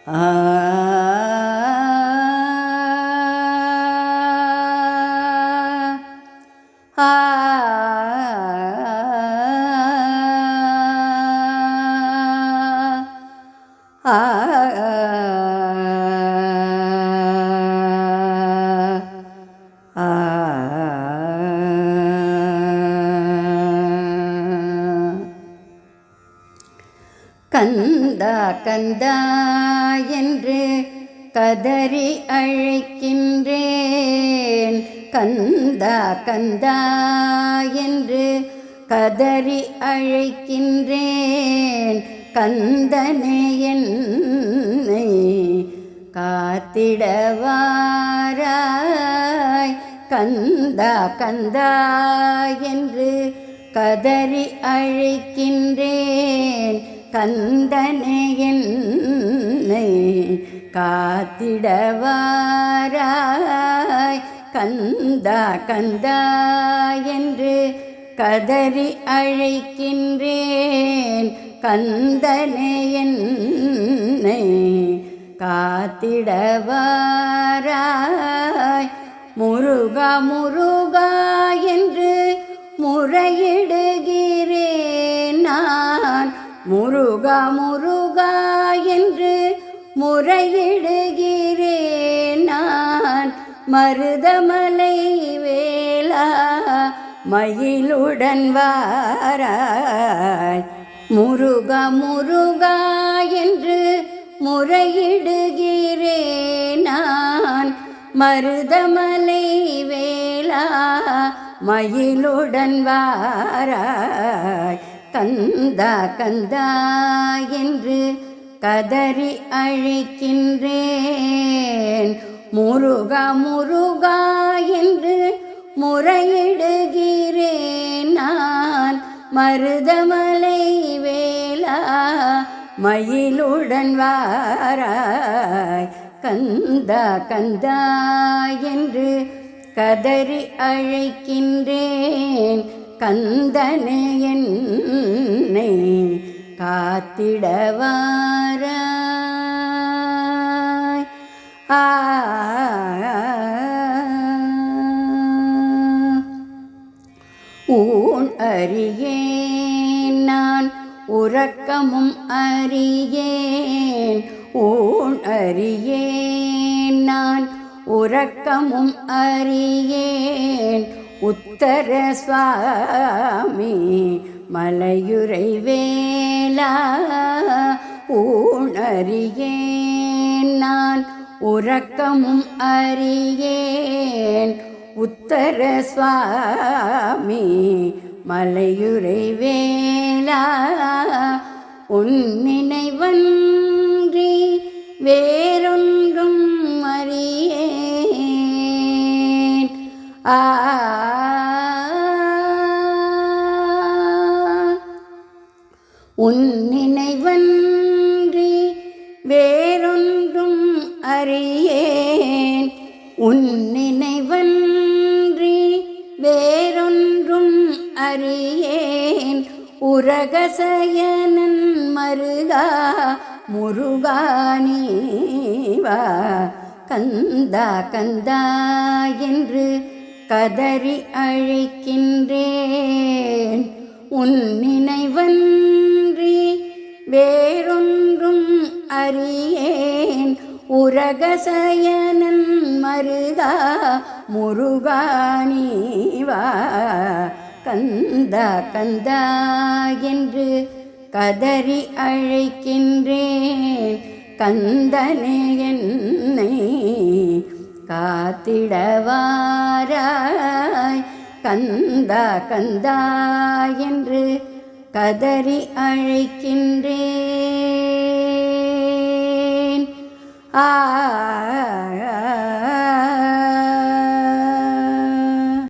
ஆ ஆ ஆ கந்தா கந்தா என்று கதறி அழைக்கின்றேன். கந்தா கந்தா என்று கதறி அழைக்கின்றேன். கந்தனே என்னை காத்திடவாராய். கந்தா கந்தா என்று கதறி அழைக்கின்றேன். கந்தனே என்னை காத்திடவாராய். கந்தா கந்தா என்று கதறி அழைக்கின்றேன். கந்தனே என்னை காத்திடவாராய். முருகா முருகா என்று முறையிடுகிறேன் நான். முருகா முருகா என்று முறையிடுகிறேன் நான். மருதமலை வேளா மயிலுடன் வாராய். முருகா முருகா என்று முறையிடுகிறேன் நான். மருதமலை வேளா மயிலுடன் வாராய். கந்தா கந்தா என்று கதறி அழைக்கின்றேன். முருகா முருகா என்று முறையிடுகிறேன் நான். மருதமலை வேளா மயிலுடன் வாராய். கந்தா கந்தா என்று கதறி அழைக்கின்றேன். கந்தனே என்னை காத்திடவாராய். ஆ ஊன் அறியேன் நான் உறக்கமும் அறியேன். ஊன் அறியேன் நான் உறக்கமும் அறியேன். உத்தர சுவாமி மலையுறை வேளா ஊன் அறியேன் நான் உறக்கமும் அறியேன். உத்தர சுவாமி மலையுறை வேளா உன் நினைவன்றி வேறொன்றும் அறியேன். ஆ உன் நினைவன்றி வேறொன்றும் அறியேன். உன் நினைவன்றி வேறொன்றும் அறியேன். உரகசயனன் மருகா முருகா நீவா. கந்தா கந்தா என்று கதறி அழைக்கின்றேன். உன் நினைவன்றி வேறொன்றும் அறியேன். உரகசயனன் மருகா முருகா நீவா. கந்தா கந்தா என்று கதறி அழைக்கின்றேன். கந்தனே என்னை காத்திடவாராய். கந்தா கந்தா என்று கதறி அழைக்கின்றேன். ஆ